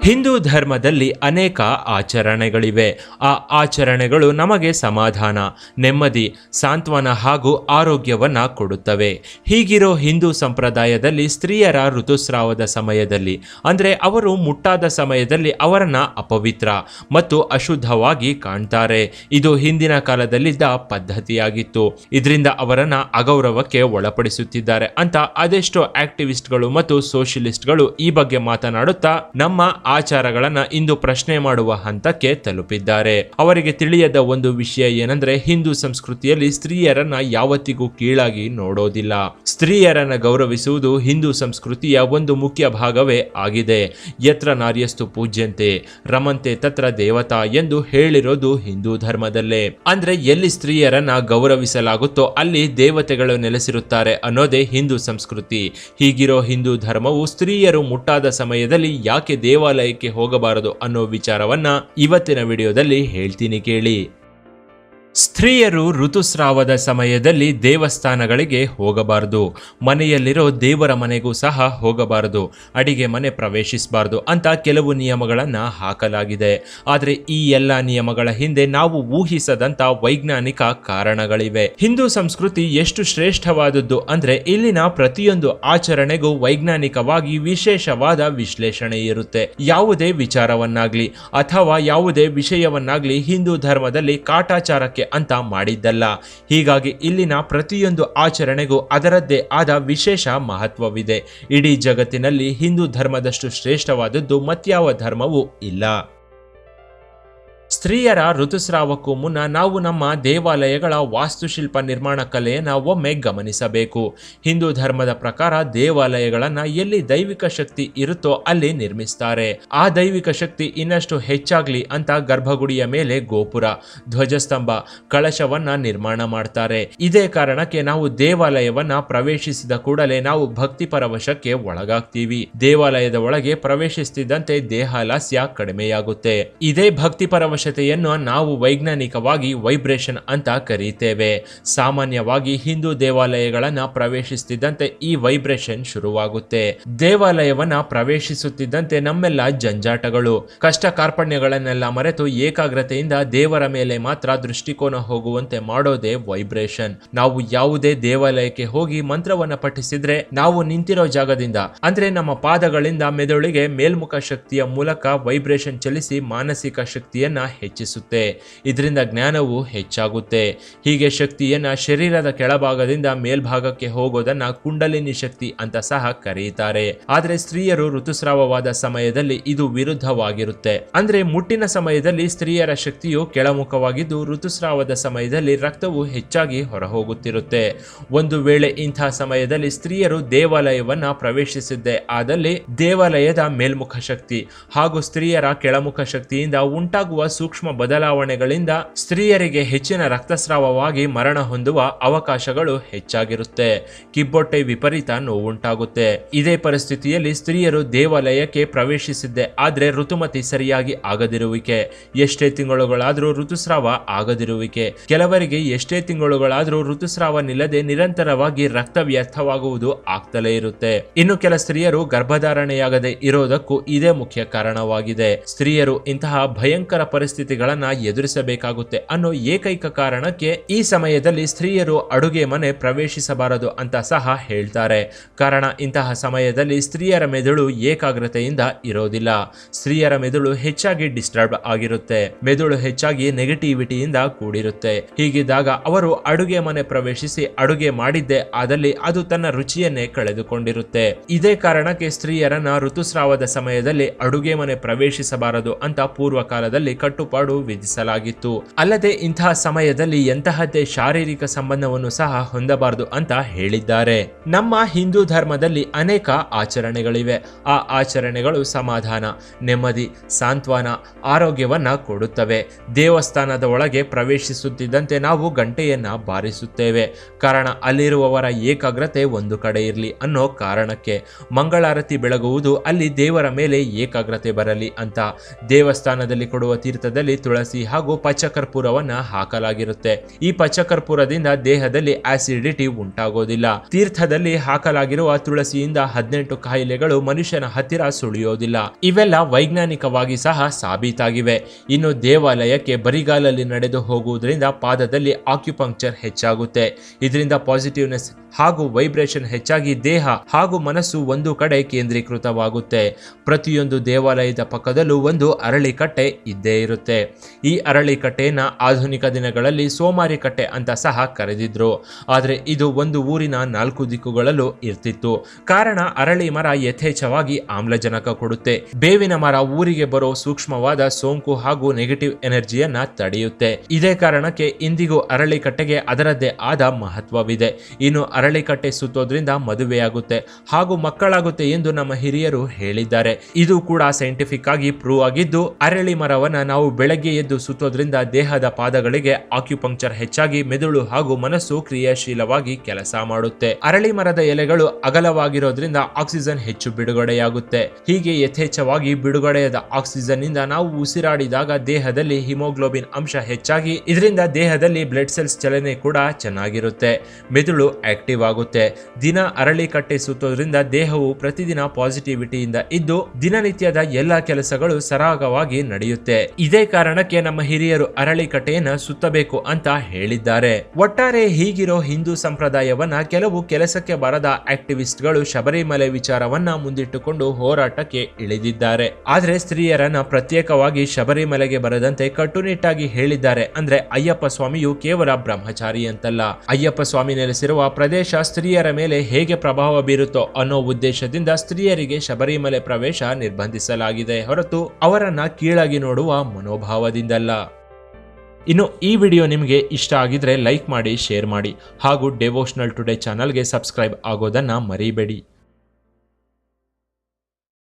ಹಿಂದೂ ಧರ್ಮದಲ್ಲಿ ಅನೇಕ ಆಚರಣೆಗಳಿವೆ. ಆ ಆಚರಣೆಗಳು ನಮಗೆ ಸಮಾಧಾನ, ನೆಮ್ಮದಿ, ಸಾಂತ್ವನ ಹಾಗೂ ಆರೋಗ್ಯವನ್ನ ಕೊಡುತ್ತವೆ. ಹೀಗಿರೋ ಹಿಂದೂ ಸಂಪ್ರದಾಯದಲ್ಲಿ ಸ್ತ್ರೀಯರ ಋತುಸ್ರಾವದ ಸಮಯದಲ್ಲಿ ಅಂದರೆ ಅವರು ಮುಟ್ಟಾದ ಸಮಯದಲ್ಲಿ ಅವರನ್ನ ಅಪವಿತ್ರ ಮತ್ತು ಅಶುದ್ಧವಾಗಿ ಕಾಣ್ತಾರೆ. ಇದು ಹಿಂದಿನ ಕಾಲದಲ್ಲಿದ್ದ ಪದ್ಧತಿಯಾಗಿತ್ತು. ಇದರಿಂದ ಅವರನ್ನ ಅಗೌರವಕ್ಕೆ ಒಳಪಡಿಸುತ್ತಿದ್ದಾರೆ ಅಂತ ಅದೆಷ್ಟೋ ಆಕ್ಟಿವಿಸ್ಟ್ಗಳು ಮತ್ತು ಸೋಷಿಯಲಿಸ್ಟ್ಗಳು ಈ ಬಗ್ಗೆ ಮಾತನಾಡುತ್ತಾ ನಮ್ಮ ಆಚಾರಗಳನ್ನ ಇಂದು ಪ್ರಶ್ನೆ ಮಾಡುವ ಹಂತಕ್ಕೆ ತಲುಪಿದ್ದಾರೆ. ಅವರಿಗೆ ತಿಳಿಯದ ಒಂದು ವಿಷಯ ಏನಂದ್ರೆ ಹಿಂದೂ ಸಂಸ್ಕೃತಿಯಲ್ಲಿ ಸ್ತ್ರೀಯರನ್ನ ಯಾವತ್ತಿಗೂ ಕೀಳಾಗಿ ನೋಡೋದಿಲ್ಲ. ಸ್ತ್ರೀಯರನ್ನ ಗೌರವಿಸುವುದು ಹಿಂದೂ ಸಂಸ್ಕೃತಿಯ ಒಂದು ಮುಖ್ಯ ಭಾಗವೇ ಆಗಿದೆ. ಯತ್ರ ನಾರ್ಯಸ್ತು ಪೂಜ್ಯಂತೆ ರಮಂತೆ ತತ್ರ ದೇವತಾ ಎಂದು ಹೇಳಿರೋದು ಹಿಂದೂ ಧರ್ಮದಲ್ಲೇ. ಅಂದ್ರೆ ಎಲ್ಲಿ ಸ್ತ್ರೀಯರನ್ನ ಗೌರವಿಸಲಾಗುತ್ತೋ ಅಲ್ಲಿ ದೇವತೆಗಳು ನೆಲೆಸಿರುತ್ತಾರೆ ಅನ್ನೋದೇ ಹಿಂದೂ ಸಂಸ್ಕೃತಿ. ಹೀಗಿರೋ ಹಿಂದೂ ಧರ್ಮವು ಸ್ತ್ರೀಯರು ಮುಟ್ಟಾದ ಸಮಯದಲ್ಲಿ ಯಾಕೆ ದೇವಾಲಯಕ್ಕೆ ಹೋಗಬಾರದು ಅನ್ನೋ ವಿಚಾರವನ್ನ ಇವತ್ತಿನ ವಿಡಿಯೋದಲ್ಲಿ ಹೇಳ್ತೀನಿ ಕೇಳಿ. ಸ್ತ್ರೀಯರು ಋತುಸ್ರಾವದ ಸಮಯದಲ್ಲಿ ದೇವಸ್ಥಾನಗಳಿಗೆ ಹೋಗಬಾರದು, ಮನೆಯಲ್ಲಿರೋ ದೇವರ ಮನೆಗೂ ಸಹ ಹೋಗಬಾರದು, ಅಡಿಗೆ ಮನೆ ಪ್ರವೇಶಿಸಬಾರದು ಅಂತ ಕೆಲವು ನಿಯಮಗಳನ್ನು ಹಾಕಲಾಗಿದೆ. ಆದರೆ ಈ ಎಲ್ಲ ನಿಯಮಗಳ ಹಿಂದೆ ನಾವು ಊಹಿಸದಂತ ವೈಜ್ಞಾನಿಕ ಕಾರಣಗಳಿವೆ. ಹಿಂದೂ ಸಂಸ್ಕೃತಿ ಎಷ್ಟು ಶ್ರೇಷ್ಠವಾದದ್ದು ಅಂದ್ರೆ ಇಲ್ಲಿನ ಪ್ರತಿಯೊಂದು ಆಚರಣೆಗೂ ವೈಜ್ಞಾನಿಕವಾಗಿ ವಿಶೇಷವಾದ ವಿಶ್ಲೇಷಣೆ ಇರುತ್ತೆ. ಯಾವುದೇ ವಿಚಾರವನ್ನಾಗ್ಲಿ ಅಥವಾ ಯಾವುದೇ ವಿಷಯವನ್ನಾಗ್ಲಿ ಹಿಂದೂ ಧರ್ಮದಲ್ಲಿ ಕಾಟಾಚಾರಕ್ಕೆ ಅಂತ ಮಾಡಿದ್ದಲ್ಲ. ಹೀಗಾಗಿ ಇಲ್ಲಿನ ಪ್ರತಿಯೊಂದು ಆಚರಣೆಗೂ ಅದರದ್ದೇ ಆದ ವಿಶೇಷ ಮಹತ್ವವಿದೆ. ಇಡೀ ಜಗತ್ತಿನಲ್ಲಿ ಹಿಂದೂ ಧರ್ಮದಷ್ಟು ಶ್ರೇಷ್ಠವಾದದ್ದು ಮತ್ಯಾವ ಧರ್ಮವೂ ಇಲ್ಲ. ಸ್ತ್ರೀಯರ ಋತುಸ್ರಾವಕ್ಕೂ ಮುನ್ನ ನಾವು ನಮ್ಮ ದೇವಾಲಯಗಳ ವಾಸ್ತುಶಿಲ್ಪ ನಿರ್ಮಾಣ ಕಲೆಯನ್ನು ಒಮ್ಮೆ ಗಮನಿಸಬೇಕು. ಹಿಂದೂ ಧರ್ಮದ ಪ್ರಕಾರ ದೇವಾಲಯಗಳನ್ನು ಎಲ್ಲಿ ದೈವಿಕ ಶಕ್ತಿ ಇರುತ್ತೋ ಅಲ್ಲಿ ನಿರ್ಮಿಸ್ತಾರೆ. ಆ ದೈವಿಕ ಶಕ್ತಿ ಇನ್ನಷ್ಟು ಹೆಚ್ಚಾಗ್ಲಿ ಅಂತ ಗರ್ಭಗುಡಿಯ ಮೇಲೆ ಗೋಪುರ, ಧ್ವಜಸ್ತಂಭ, ಕಳಶವನ್ನ ನಿರ್ಮಾಣ ಮಾಡ್ತಾರೆ. ಇದೇ ಕಾರಣಕ್ಕೆ ನಾವು ದೇವಾಲಯವನ್ನ ಪ್ರವೇಶಿಸಿದ ಕೂಡಲೇ ನಾವು ಭಕ್ತಿ ಪರವಶಕ್ಕೆ ಒಳಗಾಗ್ತೀವಿ. ದೇವಾಲಯದ ಒಳಗೆ ಪ್ರವೇಶಿಸುತ್ತಿದ್ದಂತೆ ದೇಹಾಲಸ್ಯ ಕಡಿಮೆಯಾಗುತ್ತೆ. ಇದೇ ಭಕ್ತಿ ಪರವಶತೆಯನ್ನು ನಾವು ವೈಜ್ಞಾನಿಕವಾಗಿ ವೈಬ್ರೇಷನ್ ಅಂತ ಕರೀತೇವೆ. ಸಾಮಾನ್ಯವಾಗಿ ಹಿಂದೂ ದೇವಾಲಯಗಳನ್ನ ಪ್ರವೇಶಿಸುತ್ತಿದ್ದಂತೆ ಈ ವೈಬ್ರೇಷನ್ ಶುರುವಾಗುತ್ತೆ. ದೇವಾಲಯವನ್ನ ಪ್ರವೇಶಿಸುತ್ತಿದ್ದಂತೆ ನಮ್ಮೆಲ್ಲ ಜಂಜಾಟಗಳು, ಕಷ್ಟ ಕಾರ್ಪಣ್ಯಗಳನ್ನೆಲ್ಲ ಮರೆತು ಏಕಾಗ್ರತೆಯಿಂದ ದೇವರ ಮೇಲೆ ಮಾತ್ರ ದೃಷ್ಟಿಕೋನ ಹೋಗುವಂತೆ ಮಾಡೋದೇ ವೈಬ್ರೇಷನ್. ನಾವು ಯಾವುದೇ ದೇವಾಲಯಕ್ಕೆ ಹೋಗಿ ಮಂತ್ರವನ್ನ ಪಠಿಸಿದ್ರೆ ನಾವು ನಿಂತಿರೋ ಜಾಗದಿಂದ ಅಂದ್ರೆ ನಮ್ಮ ಪಾದಗಳಿಂದ ಮೆದುಳಿಗೆ ಮೇಲ್ಮುಖ ಶಕ್ತಿಯ ಮೂಲಕ ವೈಬ್ರೇಷನ್ ಚಲಿಸಿ ಮಾನಸಿಕ ಶಕ್ತಿಯನ್ನ ಹೆಚ್ಚಿಸುತ್ತೆ. ಇದರಿಂದ ಜ್ಞಾನವು ಹೆಚ್ಚಾಗುತ್ತೆ. ಹೀಗೆ ಶಕ್ತಿಯನ್ನ ಶರೀರದ ಕೆಳಭಾಗದಿಂದ ಮೇಲ್ಭಾಗಕ್ಕೆ ಹೋಗೋದನ್ನ ಕುಂಡಲಿನಿ ಶಕ್ತಿ ಅಂತ ಸಹ ಕರೆಯುತ್ತಾರೆ. ಆದ್ರೆ ಸ್ತ್ರೀಯರು ಋತುಸ್ರಾವವಾದ ಸಮಯದಲ್ಲಿ ಇದು ವಿರುದ್ಧವಾಗಿರುತ್ತೆ. ಅಂದ್ರೆ ಮುಟ್ಟಿನ ಸಮಯದಲ್ಲಿ ಸ್ತ್ರೀಯರ ಶಕ್ತಿಯು ಕೆಳಮುಖವಾಗಿದ್ದು ಋತುಸ್ರಾವದ ಸಮಯದಲ್ಲಿ ರಕ್ತವು ಹೆಚ್ಚಾಗಿ ಹೊರಹೋಗುತ್ತಿರುತ್ತೆ. ಒಂದು ವೇಳೆ ಇಂಥ ಸಮಯದಲ್ಲಿ ಸ್ತ್ರೀಯರು ದೇವಾಲಯವನ್ನ ಪ್ರವೇಶಿಸಿದ್ದೇ ಆದಲ್ಲಿ ದೇವಾಲಯದ ಮೇಲ್ಮುಖ ಶಕ್ತಿ ಹಾಗೂ ಸ್ತ್ರೀಯರ ಕೆಳಮುಖ ಶಕ್ತಿಯಿಂದ ಉಂಟಾಗುವ ಸೂಕ್ಷ್ಮ ಬದಲಾವಣೆಗಳಿಂದ ಸ್ತ್ರೀಯರಿಗೆ ಹೆಚ್ಚಿನ ರಕ್ತಸ್ರಾವವಾಗಿ ಮರಣ ಹೊಂದುವ ಅವಕಾಶಗಳು ಹೆಚ್ಚಾಗಿರುತ್ತೆ. ಕಿಬ್ಬೊಟ್ಟೆ ವಿಪರೀತ ನೋವುಂಟಾಗುತ್ತೆ. ಇದೇ ಪರಿಸ್ಥಿತಿಯಲ್ಲಿ ಸ್ತ್ರೀಯರು ದೇವಾಲಯಕ್ಕೆ ಪ್ರವೇಶಿಸಿದ್ದೆ ಆದ್ರೆ ಋತುಮತಿ ಸರಿಯಾಗಿ ಆಗದಿರುವಿಕೆ, ಎಷ್ಟೇ ತಿಂಗಳುಗಳಾದ್ರೂ ಋತುಸ್ರಾವ ಆಗದಿರುವಿಕೆ, ಕೆಲವರಿಗೆ ಎಷ್ಟೇ ತಿಂಗಳುಗಳಾದ್ರೂ ಋತುಸ್ರಾವ ನಿಲ್ಲದೆ ನಿರಂತರವಾಗಿ ರಕ್ತ ವ್ಯರ್ಥವಾಗುವುದು ಆಗ್ತಲೇ ಇರುತ್ತೆ. ಇನ್ನು ಕೆಲ ಸ್ತ್ರೀಯರು ಗರ್ಭಧಾರಣೆಯಾಗದೆ ಇರೋದಕ್ಕೂ ಇದೇ ಮುಖ್ಯ ಕಾರಣವಾಗಿದೆ. ಸ್ತ್ರೀಯರು ಇಂತಹ ಭಯಂಕರ ಪರಿಸ್ಥಿತಿಗಳನ್ನ ಎದುರಿಸಬೇಕಾಗುತ್ತೆ ಅನ್ನೋ ಏಕೈಕ ಕಾರಣಕ್ಕೆ ಈ ಸಮಯದಲ್ಲಿ ಸ್ತ್ರೀಯರು ಅಡುಗೆ ಮನೆ ಪ್ರವೇಶಿಸಬಾರದು ಅಂತ ಸಹ ಹೇಳ್ತಾರೆ. ಕಾರಣ ಇಂತಹ ಸಮಯದಲ್ಲಿ ಸ್ತ್ರೀಯರ ಮೆದುಳು ಏಕಾಗ್ರತೆಯಿಂದ ಇರೋದಿಲ್ಲ. ಸ್ತ್ರೀಯರ ಮೆದುಳು ಹೆಚ್ಚಾಗಿ ಡಿಸ್ಟರ್ಬ್ ಆಗಿರುತ್ತೆ. ಮೆದುಳು ಹೆಚ್ಚಾಗಿ ನೆಗೆಟಿವಿಟಿಯಿಂದ ಕೂಡಿರುತ್ತೆ. ಹೀಗಿದ್ದಾಗ ಅವರು ಅಡುಗೆ ಮನೆ ಪ್ರವೇಶಿಸಿ ಅಡುಗೆ ಮಾಡಿದ್ದೇ ಆದಲ್ಲಿ ಅದು ತನ್ನ ರುಚಿಯನ್ನೇ ಕಳೆದುಕೊಂಡಿರುತ್ತೆ. ಇದೇ ಕಾರಣಕ್ಕೆ ಸ್ತ್ರೀಯರನ್ನ ಋತುಸ್ರಾವದ ಸಮಯದಲ್ಲಿ ಅಡುಗೆ ಮನೆ ಪ್ರವೇಶಿಸಬಾರದು ಅಂತ ಪೂರ್ವ ಕಾಲದಲ್ಲಿ ಕಟ್ಟುಪಾಡು ವಿಧಿಸಲಾಗಿತ್ತು. ಅಲ್ಲದೆ ಇಂತಹ ಸಮಯದಲ್ಲಿ ಎಂತಹದ್ದೇ ಶಾರೀರಿಕ ಸಂಬಂಧವನ್ನು ಸಹ ಹೊಂದಬಾರದು ಅಂತ ಹೇಳಿದ್ದಾರೆ. ನಮ್ಮ ಹಿಂದೂ ಧರ್ಮದಲ್ಲಿ ಅನೇಕ ಆಚರಣೆಗಳಿವೆ. ಆ ಆಚರಣೆಗಳು ಸಮಾಧಾನ, ನೆಮ್ಮದಿ, ಸಾಂತ್ವನ, ಆರೋಗ್ಯವನ್ನ ಕೊಡುತ್ತವೆ. ದೇವಸ್ಥಾನದ ಒಳಗೆ ಪ್ರವೇಶಿಸುತ್ತಿದ್ದಂತೆ ನಾವು ಗಂಟೆಯನ್ನ ಬಾರಿಸುತ್ತೇವೆ. ಕಾರಣ ಅಲ್ಲಿರುವವರ ಏಕಾಗ್ರತೆ ಒಂದು ಕಡೆ ಇರಲಿ ಅನ್ನೋ ಕಾರಣಕ್ಕೆ. ಮಂಗಳಾರತಿ ಬೆಳಗುವುದು ಅಲ್ಲಿ ದೇವರ ಮೇಲೆ ಏಕಾಗ್ರತೆ ಬರಲಿ ಅಂತ. ದೇವಸ್ಥಾನದಲ್ಲಿ ಕೊಡುವ ತೀರ್ಥದಲ್ಲಿ ದೇಹದಲ್ಲಿ ತುಳಸಿ ಹಾಗೂ ಪಚ್ಚಕರ್ಪೂರವನ್ನ ಹಾಕಲಾಗಿರುತ್ತೆ. ಈ ಪಚ್ಚಕರ್ಪೂರದಿಂದ ದೇಹದಲ್ಲಿ ಆಸಿಡಿಟಿ ಉಂಟಾಗೋದಿಲ್ಲ. ತೀರ್ಥದಲ್ಲಿ ಹಾಕಲಾಗಿರುವ ತುಳಸಿಯಿಂದ 18 ಕಾಯಿಲೆಗಳು ಮನುಷ್ಯನ ಹತ್ತಿರ ಸುಳಿಯೋದಿಲ್ಲ. ಇವೆಲ್ಲ ವೈಜ್ಞಾನಿಕವಾಗಿ ಸಹ ಸಾಬೀತಾಗಿವೆ. ಇನ್ನು ದೇವಾಲಯಕ್ಕೆ ಬರಿಗಾಲಲ್ಲಿ ನಡೆದು ಹೋಗುವುದರಿಂದ ಪಾದದಲ್ಲಿ ಆಕ್ಯುಪಂಕ್ಚರ್ ಹೆಚ್ಚಾಗುತ್ತೆ. ಇದರಿಂದ ಪಾಸಿಟಿವ್ನೆಸ್ ಹಾಗೂ ವೈಬ್ರೇಷನ್ ಹೆಚ್ಚಾಗಿ ದೇಹ ಹಾಗೂ ಮನಸ್ಸು ಒಂದು ಕಡೆ ಕೇಂದ್ರೀಕೃತವಾಗುತ್ತೆ. ಪ್ರತಿಯೊಂದು ದೇವಾಲಯದ ಪಕ್ಕದಲ್ಲೂ ಒಂದು ಅರಳಿಕಟ್ಟೆ ಇದ್ದೇ ಇರುತ್ತೆ. ಈ ಅರಳಿಕಟ್ಟೆಯನ್ನ ಆಧುನಿಕ ದಿನಗಳಲ್ಲಿ ಸೋಮಾರಿ ಕಟ್ಟೆ ಅಂತ ಸಹ ಕರೆದಿದ್ರು. ಆದರೆ ಇದು ಒಂದು ಊರಿನ 4 ದಿಕ್ಕುಗಳಲ್ಲೂ ಇರ್ತಿತ್ತು. ಕಾರಣ ಅರಳಿ ಮರ ಯಥೇಚ್ಛವಾಗಿ ಆಮ್ಲಜನಕ ಕೊಡುತ್ತೆ. ಬೇವಿನ ಮರ ಊರಿಗೆ ಬರೋ ಸೂಕ್ಷ್ಮವಾದ ಸೋಂಕು ಹಾಗೂ ನೆಗೆಟಿವ್ ಎನರ್ಜಿಯನ್ನ ತಡೆಯುತ್ತೆ. ಇದೇ ಕಾರಣಕ್ಕೆ ಇಂದಿಗೂ ಅರಳಿಕಟ್ಟೆಗೆ ಅದರದ್ದೇ ಆದ ಮಹತ್ವವಿದೆ. ಇನ್ನು ಅರಳಿಕಟ್ಟೆ ಸುತ್ತೋದ್ರಿಂದ ಮದುವೆಯಾಗುತ್ತೆ ಹಾಗೂ ಮಕ್ಕಳಾಗುತ್ತೆ ಎಂದು ನಮ್ಮ ಹಿರಿಯರು ಹೇಳಿದ್ದಾರೆ. ಇದು ಕೂಡ ಸೈಂಟಿಫಿಕ್ ಆಗಿ ಪ್ರೂವ್ ಆಗಿದ್ದು, ಅರಳಿ ಮರವನ್ನ ನಾವು ಬೆಳಗ್ಗೆ ಎದ್ದು ಸುತ್ತೋದ್ರಿಂದ ದೇಹದ ಪಾದಗಳಿಗೆ ಆಕ್ಯುಪಂಕ್ಚರ್ ಹೆಚ್ಚಾಗಿ ಮೆದುಳು ಹಾಗೂ ಮನಸ್ಸು ಕ್ರಿಯಾಶೀಲವಾಗಿ ಕೆಲಸ ಮಾಡುತ್ತೆ. ಅರಳಿ ಮರದ ಎಲೆಗಳು ಅಗಲವಾಗಿರೋದ್ರಿಂದ ಆಕ್ಸಿಜನ್ ಹೆಚ್ಚು ಬಿಡುಗಡೆಯಾಗುತ್ತೆ. ಹೀಗೆ ಯಥೇಚ್ಛವಾಗಿ ಬಿಡುಗಡೆಯಾದ ಆಕ್ಸಿಜನ್ ಇಂದ ನಾವು ಉಸಿರಾಡಿದಾಗ ದೇಹದಲ್ಲಿ ಹಿಮೋಗ್ಲೋಬಿನ್ ಅಂಶ ಹೆಚ್ಚಾಗಿ ಇದರಿಂದ ದೇಹದಲ್ಲಿ ಬ್ಲಡ್ ಸೆಲ್ಸ್ ಚಲನೆ ಕೂಡ ಚೆನ್ನಾಗಿರುತ್ತೆ. ಮೆದುಳು ಆಕ್ಟಿವ್ ಆಗುತ್ತೆ. ದಿನ ಅರಳಿ ಕಟ್ಟೆ ಸುತ್ತೋದ್ರಿಂದ ದೇಹವು ಪ್ರತಿದಿನ ಪಾಸಿಟಿವಿಟಿಯಿಂದ ಇದ್ದು ದಿನನಿತ್ಯದ ಎಲ್ಲಾ ಕೆಲಸಗಳು ಸರಾಗವಾಗಿ ನಡೆಯುತ್ತೆ. ಇದೇ ಕಾರಣಕ್ಕೆ ನಮ್ಮ ಹಿರಿಯರು ಅರಳಿ ಕಟ್ಟೆಯನ್ನ ಸುತ್ತಬೇಕು ಅಂತ ಹೇಳಿದ್ದಾರೆ. ಒಟ್ಟಾರೆ ಹೀಗಿರೋ ಹಿಂದೂ ಸಂಪ್ರದಾಯವನ್ನ ಕೆಲವು ಕೆಲಸಕ್ಕೆ ಬರದ ಆಕ್ಟಿವಿಸ್ಟ್ಗಳು ಶಬರಿಮಲೆ ವಿಚಾರವನ್ನ ಮುಂದಿಟ್ಟುಕೊಂಡು ಹೋರಾಟಕ್ಕೆ ಇಳಿದಿದ್ದಾರೆ. ಆದ್ರೆ ಸ್ತ್ರೀಯರನ್ನ ಪ್ರತ್ಯೇಕವಾಗಿ ಶಬರಿಮಲೆಗೆ ಬರದಂತೆ ಕಟ್ಟುನಿಟ್ಟಾಗಿ ಹೇಳಿದ್ದಾರೆ. ಅಂದ್ರೆ ಅಯ್ಯಪ್ಪ ಸ್ವಾಮಿಯು ಕೇವಲ ಬ್ರಹ್ಮಚಾರಿ ಅಂತಲ್ಲ. ಅಯ್ಯಪ್ಪ ಸ್ವಾಮಿ ನೆಲೆಸಿರುವ ಪ್ರದೇಶ ಸ್ತ್ರೀಯರ ಮೇಲೆ ಹೇಗೆ ಪ್ರಭಾವ ಬೀರುತ್ತೋ ಅನ್ನೋ ಉದ್ದೇಶದಿಂದ ಸ್ತ್ರೀಯರಿಗೆ ಶಬರಿಮಲೆ ಪ್ರವೇಶ ನಿರ್ಬಂಧಿಸಲಾಗಿದೆ ಹೊರತು ಅವರನ್ನ ಕೀಳಾಗಿ ನೋಡುವ ಮನೋಭಾವದಿಂದಲ್ಲ. ಇನ್ನು ಈ ವಿಡಿಯೋ ನಿಮಗೆ ಇಷ್ಟ ಆಗಿದ್ರೆ ಲೈಕ್ ಮಾಡಿ, ಶೇರ್ ಮಾಡಿ ಹಾಗೂ ಡೆವೋಷನಲ್ ಟುಡೇ ಚಾನಲ್ಗೆ ಸಬ್ಸ್ಕ್ರೈಬ್ ಆಗೋದನ್ನ ಮರಿಬೇಡಿ.